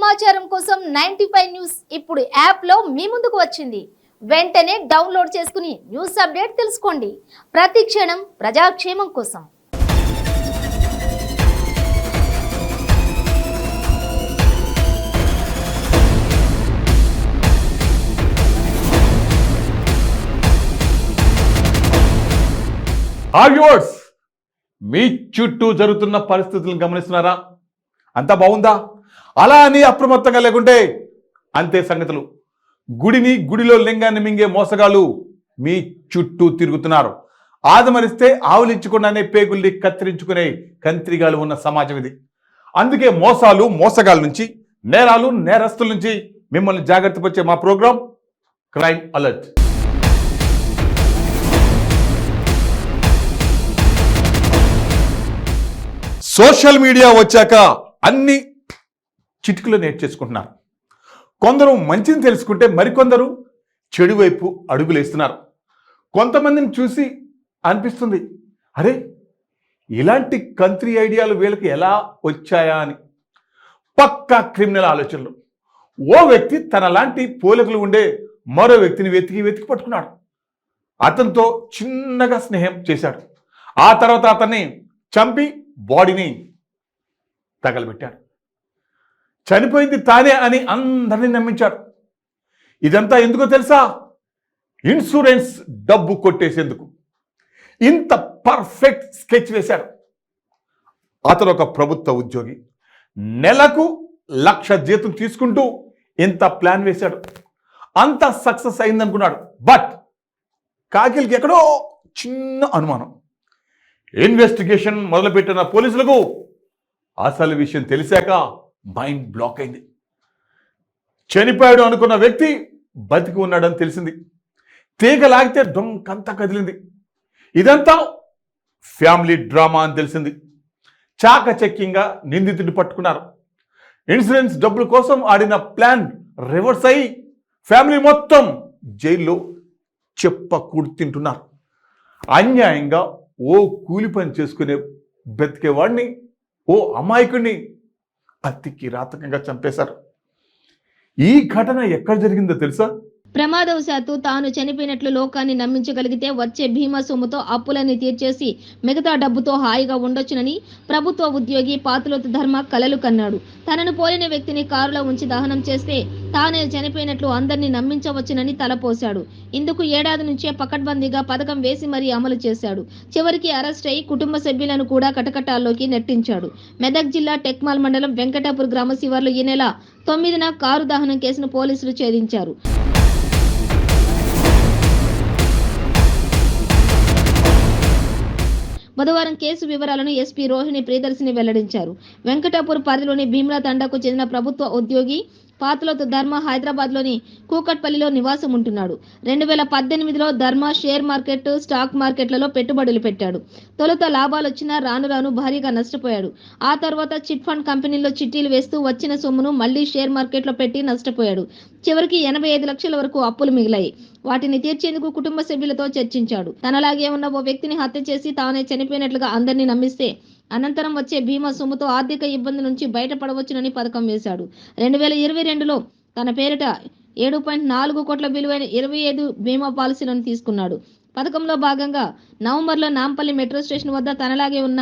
సమాచారం కోసం 95 న్యూస్ ఇప్పుడు యాప్లో మీ ముందుకు వచ్చింది. వెంటనే డౌన్లోడ్ చేసుకుని న్యూస్ అప్డేట్ తెలుసుకోండి. ప్రతి క్షణం ప్రజాక్షేమం కోసం. వ్యూవర్స్, మీ చుట్టూ జరుగుతున్న పరిస్థితులను గమనిస్తున్నారా? అంతా బాగుందా? అలా అని అప్రమత్తంగా లేకుంటే అంతే సంగతులు. గుడిలో లింగాన్ని మింగే మోసగాళ్ళు మీ చుట్టూ తిరుగుతున్నారు. ఆదమరిస్తే ఆవులించకుండానే పేగుల్ని కత్తిరించుకునే కంత్రిగాలు ఉన్న సమాజం ఇది. అందుకే మోసగాళ్ళ నుంచి, నేరాలు, నేరస్తుల నుంచి మిమ్మల్ని జాగ్రత్త పరిచే మా program crime alert. Social media వచ్చాక అన్ని చిటికలు నేర్చేసుకుంటున్నారు. కొందరు మంచిని తెలుసుకుంటే మరికొందరు చెడు వైపు అడుగులేస్తున్నారు. కొంతమందిని చూసి అనిపిస్తుంది, అరే ఇలాంటి కంత్రి ఐడియాలు వీళ్ళకి ఎలా వచ్చాయా అని. పక్కా క్రిమినల్ ఆలోచనలు. ఓ వ్యక్తి తనలాంటి పోలికలు ఉండే మరో వ్యక్తిని వెతికి పట్టుకున్నాడు. అతనితో చిన్నగా స్నేహం చేశాడు. ఆ తర్వాత అతన్ని చంపి బాడీని తగలబెట్టాడు. చనిపోయింది తానే అని అందరినీ నమ్మించాడు. ఇదంతా ఎందుకో తెలుసా? ఇన్సూరెన్స్ డబ్బు కొట్టేసేందుకు ఇంత పర్ఫెక్ట్ స్కెచ్ వేశాడు. అతను ఒక ప్రభుత్వ ఉద్యోగి. నెలకు 1,00,000 జీతం తీసుకుంటూ ఇంత ప్లాన్ వేశాడు. అంత సక్సెస్ అయిందనుకున్నాడు. బట్ కాకిల్కి ఎక్కడో చిన్న అనుమానం. ఇన్వెస్టిగేషన్ మొదలుపెట్టిన పోలీసులకు అసలు విషయం తెలిసాక మైండ్ బ్లాక్ అయింది. చనిపోయాడు అనుకున్న వ్యక్తి బతికి ఉన్నాడని తెలిసింది. తీగ లాగితే డొంకంతా కదిలింది. ఇదంతా ఫ్యామిలీ డ్రామా అని తెలిసింది. చాకచక్యంగా నిందితుడిని పట్టుకున్నారు. ఇన్సూరెన్స్ డబ్బుల కోసం ఆడిన ప్లాన్ రివర్స్ అయ్యి ఫ్యామిలీ మొత్తం జైల్లో చెప్పకూడు తింటున్నారు. అన్యాయంగా ఓ కూలి పని చేసుకునే బ్రతికేవాడిని, ఓ అమాయకుడిని అతి కిరాతకంగా చంపేశారు. ఈ ఘటన ఎక్కడ జరిగిందో తెలుసా? ప్రమాదవశాత్తు తాను చనిపోయినట్లు లోకాన్ని నమ్మించగలిగితే వచ్చే భీమా సొమ్ముతో అప్పులని తీర్చేసి మిగతా డబ్బుతో హాయిగా ఉండొచ్చునని ప్రభుత్వ ఉద్యోగి పాతులోతు ధర్మ కలలు కన్నాడు. తనను పోలిన వ్యక్తిని కారులో ఉంచి దహనం చేస్తే తానే చనిపోయినట్లు అందరినీ నమ్మించవచ్చునని తలపోశాడు. ఇందుకు ఏడాది నుంచే పకడ్బందీగా పథకం వేసి మరీ అమలు చేశాడు. చివరికి అరెస్ట్ అయి కుటుంబ సభ్యులను కూడా కటకటాల్లోకి నెట్టించాడు. మెదక్ జిల్లా టెక్మాల్ మండలం వెంకటాపూర్ గ్రామ శివార్లో ఈ నెల 9న కారు దహనం కేసును పోలీసులు ఛేదించారు. బుధవారం కేసు వివరాలను ఎస్పీ రోహిణి ప్రియదర్శిని వెల్లడించారు. వెంకటాపూర్ పరిధిలోని భీమ్లా తండాకు చెందిన ప్రభుత్వ ఉద్యోగి పాతులోతు ధర్మ హైదరాబాద్లోని కూకట్పల్లిలో నివాసం ఉంటున్నాడు. 2018లో ధర్మ షేర్ మార్కెట్, స్టాక్ మార్కెట్లలో పెట్టుబడులు పెట్టాడు. తొలుత లాభాలు వచ్చినా రాను భారీగా నష్టపోయాడు. ఆ తర్వాత చిట్ ఫండ్ కంపెనీల్లో చిట్టీలు వేస్తూ వచ్చిన సొమ్మును మళ్లీ షేర్ మార్కెట్లో పెట్టి నష్టపోయాడు. చివరికి 85 లక్షల వరకు అప్పులు మిగిలాయి. వాటిని తీర్చేందుకు కుటుంబ సభ్యులతో చర్చించాడు. తనలాగే ఉన్న ఓ వ్యక్తిని హత్య చేసి తానే చనిపోయినట్లుగా అందరినీ నమ్మిస్తే అనంతరం వచ్చే బీమా సొమ్ముతో ఆర్థిక ఇబ్బంది నుంచి బయటపడవచ్చునని పథకం వేశాడు. 2022లో తన పేరిట 7.4 కోట్ల విలువైన 25 బీమా పాలసీలను తీసుకున్నాడు. పథకంలో భాగంగా నవంబర్లో నాంపల్లి మెట్రో స్టేషన్ వద్ద తనలాగే ఉన్న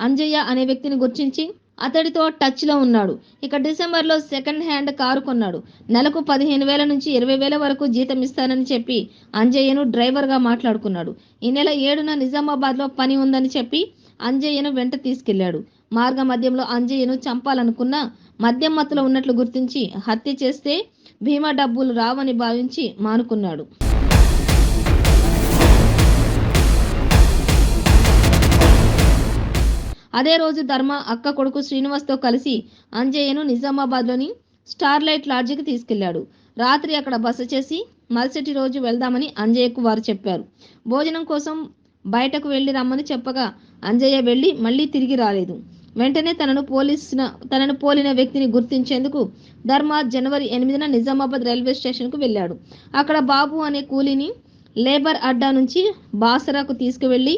అంజయ్య అనే వ్యక్తిని గుర్తించి అతడితో టచ్లో ఉన్నాడు. ఇక డిసెంబర్లో సెకండ్ హ్యాండ్ కారు కొన్నాడు. నెలకు 15,000 నుంచి 20,000 వరకు జీతం ఇస్తానని చెప్పి అంజయ్యను డ్రైవర్గా మాట్లాడుకున్నాడు. ఈ నెల 7న నిజామాబాద్లో పని ఉందని చెప్పి అంజయ్యను వెంట తీసుకెళ్లాడు. మార్గ మధ్యంలో అంజయ్యను చంపాలనుకున్న మద్యం మత్తులో ఉన్నట్లు గుర్తించి హత్య చేస్తే బీమా డబ్బులు రావని భావించి మానుకున్నాడు. అదే రోజు ధర్మ అక్క కొడుకు శ్రీనివాస్తో కలిసి అంజయ్యను నిజామాబాద్లోని స్టార్లైట్ లాడ్జికి తీసుకెళ్లాడు. రాత్రి అక్కడ బస చేసి మరుసటి రోజు వెళ్దామని అంజయ్యకు వారు చెప్పారు. భోజనం కోసం బయటకు వెళ్లి రమ్మని చెప్పగా అంజయ్య వెళ్లి మళ్లీ తిరిగి రాలేదు. వెంటనే తనను పోలిన వ్యక్తిని గుర్తించేందుకు ధర్మ జనవరి 8న నిజామాబాద్ రైల్వే స్టేషన్కు వెళ్ళాడు. అక్కడ బాబు అనే కూలీని లేబర్ అడ్డా నుంచి బాసరాకు తీసుకువెళ్లి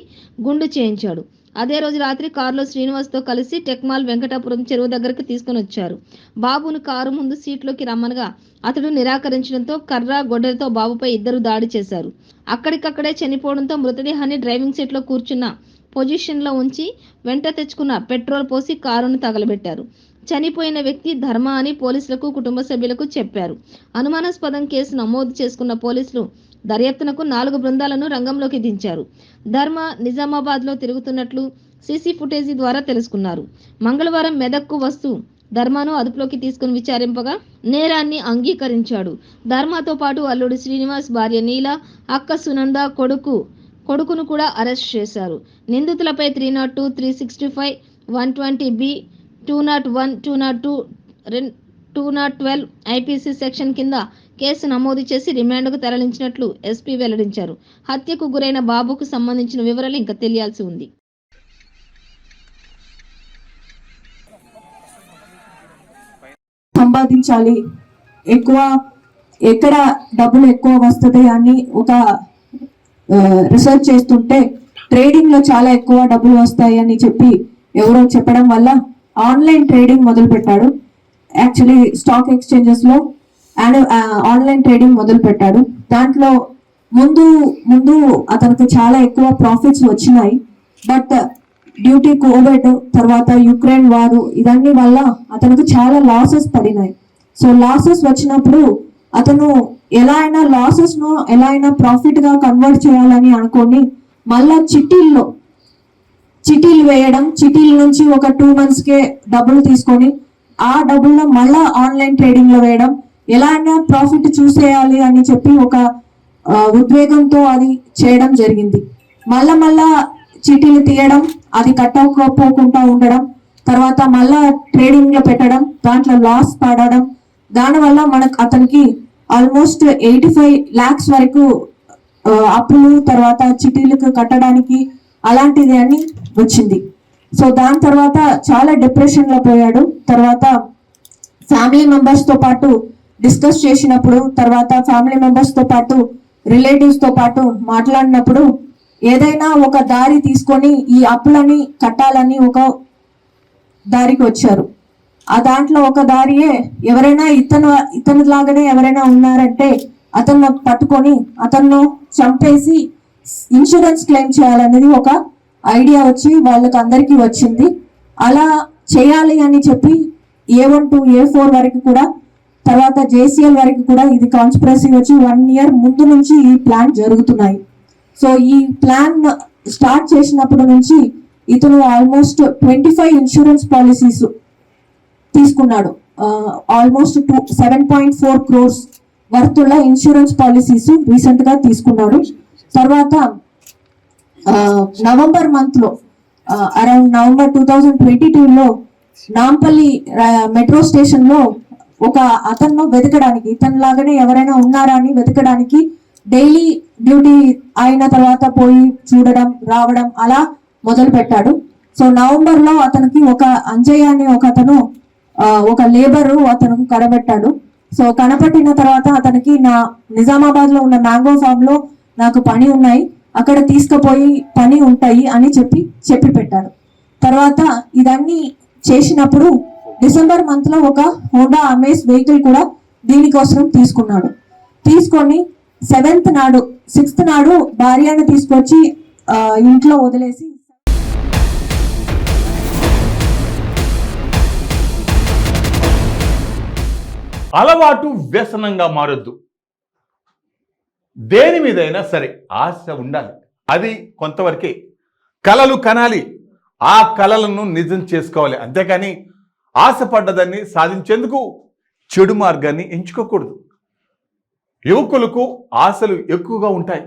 గుండు చేయించాడు. అదే రోజు రాత్రి కారులో శ్రీనివాస్తో కలిసి టెక్మాల్ వెంకటాపురం చెరువు దగ్గరకు తీసుకుని వచ్చారు. బాబును కారు ముందు సీట్లోకి రమ్మనగా అతడు నిరాకరించడంతో కర్ర గొడ్డలతో బాబుపై ఇద్దరు దాడి చేశారు. అక్కడికక్కడే చనిపోవడంతో మృతదేహాన్ని డ్రైవింగ్ సీట్లో కూర్చున్న పొజిషన్లో ఉంచి వెంట తెచ్చుకున్న పెట్రోల్ పోసి కారును తగలబెట్టారు. చనిపోయిన వ్యక్తి ధర్మ అని పోలీసులకు కుటుంబ సభ్యులకు చెప్పారు. అనుమానాస్పదం కేసు నమోదు చేసుకున్న పోలీసులు దర్యాప్తునకు 4 బృందాలను రంగంలోకి దించారు. ధర్మ నిజామాబాద్లో తిరుగుతున్నట్లు సీసీ ఫుటేజీ ద్వారా తెలుసుకున్నారు. మంగళవారం మెదక్కు వస్తూ ధర్మను అదుపులోకి తీసుకుని విచారింపగా నేరాన్ని అంగీకరించాడు. ధర్మతో పాటు అల్లుడు శ్రీనివాస్, భార్య నీల, అక్క సునంద, కొడుకును కూడా అరెస్ట్ చేశారు. నిందితులపై 302, 365, 120B, 201, 202, 212 ఐపీసీ సెక్షన్ కింద కేసు నమోదు చేసి రిమాండ్కు తరలించినట్లు ఎస్పీ వెల్లడించారు. హత్యకు గురైన బాబుకు సంబంధించిన వివరాలు ఇంకా తెలియాల్సి ఉంది. సంపాదించాలి, ఎక్కడ డబ్బులు ఎక్కువ వస్తుంది అని ఒక రీసెర్చ్ చేస్తుంటే ట్రేడింగ్ లో చాలా ఎక్కువ డబ్బులు వస్తాయి అని చెప్పి ఎవరో చెప్పడం వల్ల ఆన్లైన్ ట్రేడింగ్ మొదలు పెట్టాడు. యాక్చువల్లీ స్టాక్ ఎక్స్చేంజెస్ లో ఆన్లైన్ ట్రేడింగ్ మొదలు పెట్టాడు. దాంట్లో ముందు అతనికి చాలా ఎక్కువ ప్రాఫిట్స్ వచ్చినాయి. బట్ డ్యూ టు కోవిడ్ తర్వాత యుక్రెయిన్ వారు ఇదన్నీ వల్ల అతనికి చాలా లాసెస్ పడినాయి. సో లాసెస్ వచ్చినప్పుడు అతను ఎలా అయినా ప్రాఫిట్ గా కన్వర్ట్ చేయాలని అనుకొని మళ్ళా చిట్టీలు వేయడం, చిట్టీల నుంచి ఒక 2 months కే డబ్బులు తీసుకొని ఆ డబ్బుల్లో మళ్ళా ఆన్లైన్ ట్రేడింగ్ లో వేయడం, ఎలా అయినా ప్రాఫిట్ చూసేయాలి అని చెప్పి ఒక ఉద్వేగంతో అది చేయడం జరిగింది. మళ్ళా చీటీలు తీయడం, అది కట్ అవ్వకపోకుండా ఉండడం, తర్వాత మళ్ళా ట్రేడింగ్ లో పెట్టడం, దాంట్లో లాస్ పడడం, దానివల్ల అతనికి ఆల్మోస్ట్ 85 lakhs వరకు అప్పులు తర్వాత చిటీలకు కట్టడానికి అలాంటిది అని వచ్చింది. సో దాని తర్వాత చాలా డిప్రెషన్ లో పోయాడు. తర్వాత ఫ్యామిలీ మెంబర్స్ తో పాటు డిస్కస్ చేసినప్పుడు, తర్వాత ఫ్యామిలీ మెంబర్స్ తో పాటు రిలేటివ్స్ తో పాటు మాట్లాడినప్పుడు ఏదైనా ఒక దారి తీసుకొని ఈ అప్పులని కట్టాలని ఒక దారికి వచ్చారు. ఆ దాంట్లో ఒక దారియే ఎవరైనా ఇతను లాగానే ఎవరైనా ఉన్నారంటే అతను పట్టుకొని అతను చంపేసి ఇన్సూరెన్స్ క్లెయిమ్ చేయాలనేది ఒక ఐడియా వచ్చి వాళ్ళకి అందరికీ వచ్చింది. అలా చేయాలి అని చెప్పి A1 to A4 వరకు కూడా, తర్వాత JCL వరకు కూడా ఇది కాన్స్పిరసీ వచ్చి 1 year ముందు నుంచి ఈ ప్లాన్ జరుగుతున్నాయి. సో ఈ ప్లాన్ స్టార్ట్ చేసినప్పటి నుంచి ఇతను ఆల్మోస్ట్ 25 ఇన్సూరెన్స్ పాలసీస్ తీసుకున్నాడు. ఆల్మోస్ట్ 7.4 crores వర్తుల ఇన్సూరెన్స్ పాలసీస్ రీసెంట్ గా తీసుకున్నాడు. తర్వాత నవంబర్ మంత్ లో అరౌండ్ నవంబర్ 2022లో నాంపల్లి మెట్రో స్టేషన్ లో ఒక అతను వెతకడానికి, ఇతను లాగానే ఎవరైనా ఉన్నారా అని వెతకడానికి డైలీ డ్యూటీ అయిన తర్వాత పోయి చూడడం రావడం అలా మొదలు పెట్టాడు. సో నవంబర్ లో అతనికి ఒక అంజయ్య అనే ఒక లేబరు అతనికి కనబెట్టాడు. సో కనపట్టిన తర్వాత అతనికి నిజామాబాద్ లో ఉన్న మ్యాంగో ఫామ్ లో నాకు పని ఉన్నాయి, అక్కడ తీసుకుపోయి పని ఉంటాయి అని చెప్పి పెట్టాడు. తర్వాత ఇదన్నీ చేసినప్పుడు డిసెంబర్ మంత్ లో ఒక హోండా అమేజ్ వెహికల్ కూడా దీనికోసం తీసుకొని 6th నాడు భార్యను తీసుకొచ్చి ఇంట్లో వదిలేసి అలవాటు వ్యసనంగా మారొద్దు. దేని మీదైనా సరే ఆశ ఉండాలి, అది కొంతవరకే. కలలు కనాలి, ఆ కలలను నిజం చేసుకోవాలి. అంతేకాని ఆశపడ్డదాన్ని సాధించేందుకు చెడు మార్గాన్ని ఎంచుకోకూడదు. యువకులకు ఆశలు ఎక్కువగా ఉంటాయి,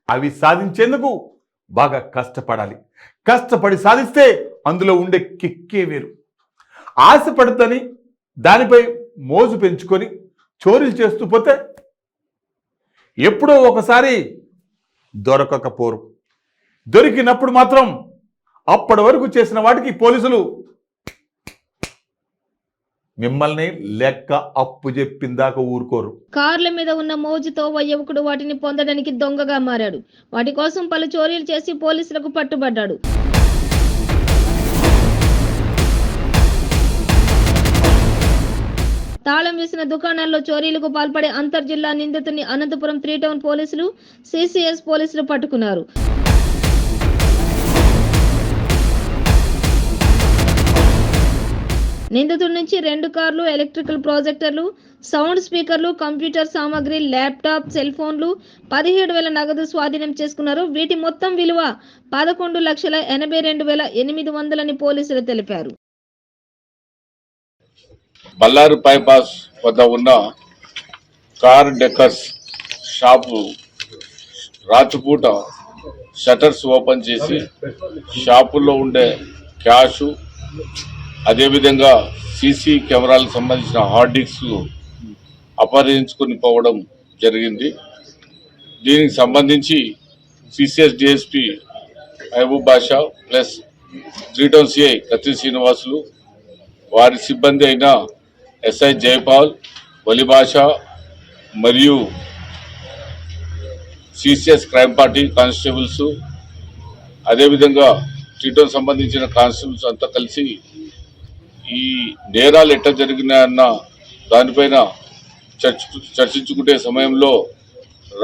అవి సాధించేందుకు బాగా కష్టపడాలి. కష్టపడి సాధిస్తే అందులో ఉండే కిక్కే వేరు. ఆశపడుతని దానిపై మోజు పెంచుకొని చోరీలు చేస్తూ పోతే ఎప్పుడో ఒకసారి దొరకకపోరు. దొరికినప్పుడు మాత్రం అప్పటి వరకు చేసిన వాటికి పోలీసులు మిమ్మల్ని లెక్క అప్పు చెప్పిందాక ఊరుకోరు. కార్ల మీద ఉన్న మోజుతో ఓ యువకుడు వాటిని పొందడానికి దొంగగా మారాడు. వాటి కోసం పలు చోరీలు చేసి పోలీసులకు పట్టుబడ్డాడు. తాళం వేసిన దుకాణాల్లో చోరీలకు పాల్పడే అంతర్జిల్లా నిందితుడిని అనంతపురం 3 టౌన్ పోలీసులు సిసిఎస్ పోలీసులు పట్టుకున్నారు. నిందితుడి నుంచి 2 కార్లు, ఎలక్ట్రికల్ ప్రాజెక్టర్లు, సౌండ్ స్పీకర్లు, కంప్యూటర్ సామాగ్రి, ల్యాప్టాప్, సెల్ ఫోన్లు, 17,000 నగదు స్వాధీనం చేసుకున్నారు. వీటి మొత్తం విలువ 11,82,800 అని పోలీసులు తెలిపారు. బల్లారు బైపాస్ వద్ద ఉన్న కార్ డెకర్స్ షాపు రాత్రిపూట షటర్స్ ఓపెన్ చేసి షాపుల్లో ఉండే క్యాషు, అదేవిధంగా సీసీ కెమెరాలకు సంబంధించిన హార్డ్ డిస్క్ అపహరించుకుని పోవడం జరిగింది. దీనికి సంబంధించి సిసిఎస్ డిఎస్పి మహబూబ్ బాషా ప్లస్ 3 టౌన్ సిఐ కత్తి శ్రీనివాసులు, వారి సిబ్బంది అయిన ఎస్ఐ జైపాల్, వలి బాషా మరియు సిసిఎస్ క్రైమ్ పార్టీ కానిస్టేబుల్స్, అదేవిధంగా 3 టౌన్ సంబంధించిన కానిస్టేబుల్స్ అంతా కలిసి ఈ నేరాలు ఎట్లా జరిగినాయన్న దానిపైన చర్చించుకునే సమయంలో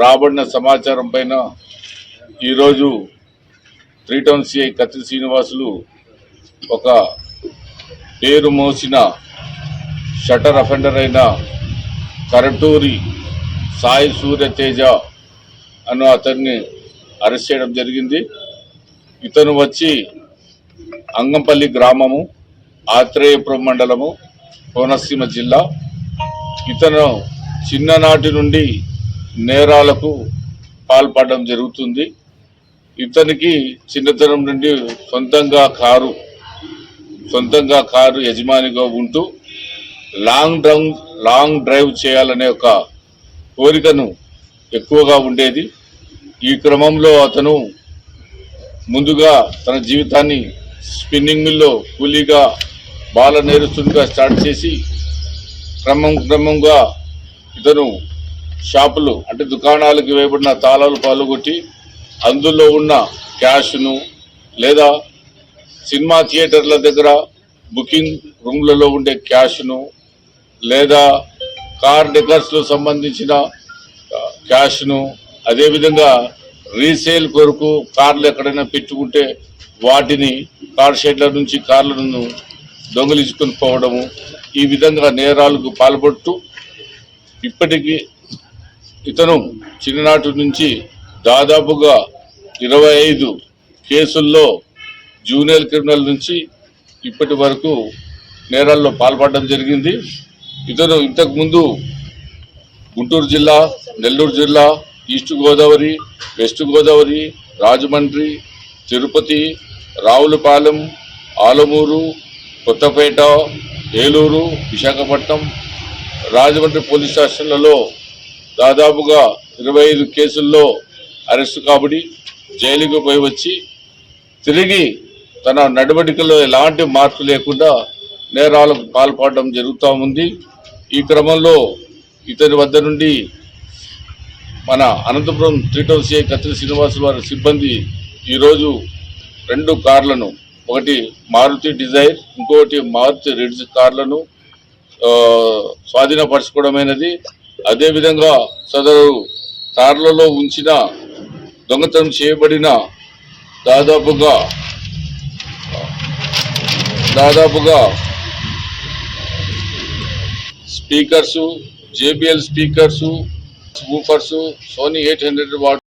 రాబడిన సమాచారం పైన ఈరోజు 3 టౌన్ సిఐ కత్తి శ్రీనివాసులు ఒక పేరు మోసిన షటర్ అఫెండర్ అయిన కరటూరి సాయి సూర్యతేజ అను అతన్ని అరెస్ట్ చేయడం జరిగింది. ఇతను వచ్చి అంగంపల్లి గ్రామము, ఆత్రేయపురం మండలము, కోనసీమ జిల్లా. ఇతను చిన్ననాటి నుండి నేరాలకు పాల్పడడం జరుగుతుంది. ఇతనికి చిన్నతనం నుండి సొంతంగా కారు యజమానిగా ఉంటూ లాంగ్ డ్రైవ్ చేయాలనే ఒక కోరికను ఎక్కువగా ఉండేది. ఈ క్రమంలో అతను ముందుగా తన జీవితాన్ని స్పిన్నింగ్ మిల్లో కూలీగా బాల నేరస్తుడిగా స్టార్ట్ చేసి క్రమంగా ఇతను షాపులు అంటే దుకాణాలకు వేయబడిన తాళాలు పాల్గొట్టి అందులో ఉన్న క్యాష్ను, లేదా సినిమా థియేటర్ల దగ్గర బుకింగ్ రూమ్లలో ఉండే క్యాష్ను, లేదా కార్ డెకర్స్లో సంబంధించిన క్యాష్ను, అదేవిధంగా రీసేల్ కొరకు కార్లు ఎక్కడైనా పెట్టుకుంటే వాటిని కార్ షెడ్ల నుంచి కార్లను దొంగిలించుకుని పోవడము, ఈ విధంగా నేరాలకు పాల్పడుతూ ఇప్పటికీ ఇతను చిన్ననాటి నుంచి దాదాపుగా 25 కేసుల్లో జూనియర్ క్రిమినల్ నుంచి ఇప్పటి వరకు నేరాల్లో పాల్పడడం జరిగింది. ఇతను ఇంతకుముందు గుంటూరు జిల్లా, నెల్లూరు జిల్లా, east Godavari, west Godavari, Rajahmundry, Tirupati, Ravulapalem, Alamuru, Kothapeta, Eluru, Visakhapatnam, Rajahmundry police స్టేషన్లలో దాదాపుగా 25 కేసుల్లో అరెస్టు కాబడి జైలుకు పోయి వచ్చి తిరిగి తన నడవడికలో ఎలాంటి మార్పు లేకుండా నేరాలకు పాల్పడడం జరుగుతూ ఉంది. ఈ క్రమంలో ఇతని వద్ద నుండి మన అనంతపురం 3 టౌన్ సిఐ కత్తి శ్రీనివాసులు వారి సిబ్బంది ఈరోజు 2 కార్లను, ఒకటి మారుతి డిజైర్, ఇంకొకటి మారుతి రిడ్జ్ కార్లను స్వాధీనపరచుకోవడమైనది. అదేవిధంగా సదరు కార్లలో ఉంచిన దొంగతనం చేయబడిన దాదాపుగా speakers, JBL speakers, woofers, Sony 800 what